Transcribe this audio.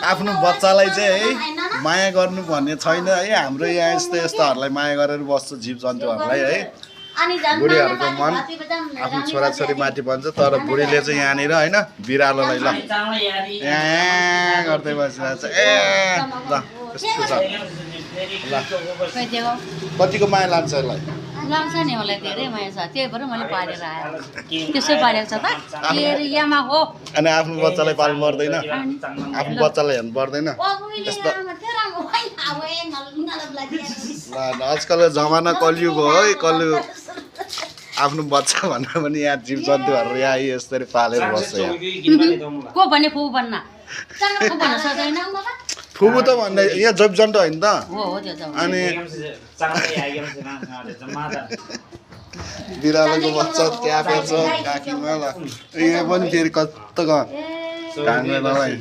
आफ्नो बच्चालाई चाहिँ है माया गर्नु भन्ने छैन है। हाम्रो यहाँ यस्तोहरूलाई माया गरेर बस्छ जीव जन्तुहरूलाई है। बुढीहरूको मन आफ्नो छोराछोरी माथि भन्छ, तर बुढीले चाहिँ यहाँनिर होइन बिरालोलाई ल यहाँ गर्दै बसिरहेको छ। ए ल त्यस्तो छ ल। कतिको माया लाग्छ यसलाई? लाग्छ नि मलाई धेरै माया छ, त्यही भएर मैले पालेर आएँ। त्यसै पालेको छ त के अरे यामा हो। अनि आफ्नो बच्चालाई पाल्नु पर्दैन? आफ्नो बच्चालाई हेर्नु पर्दैन? यस्तो आजकलको जमाना कलियुग हो है। कलियुग आफ्नो बच्चा भन्दा पनि यहाँ जीव जन्तुहरू यहाँ यसरी पालेर बस्छ। को भने फुपू भन्न भन्न सक्दैन। फुपू त भन्दा यहाँ जीव जन्तु होइन त। अनि बिरालोको बच्चा ट्यापे छ काखीमा ल। यहाँ पनि फेरि कस्तो घाँग्रेलाई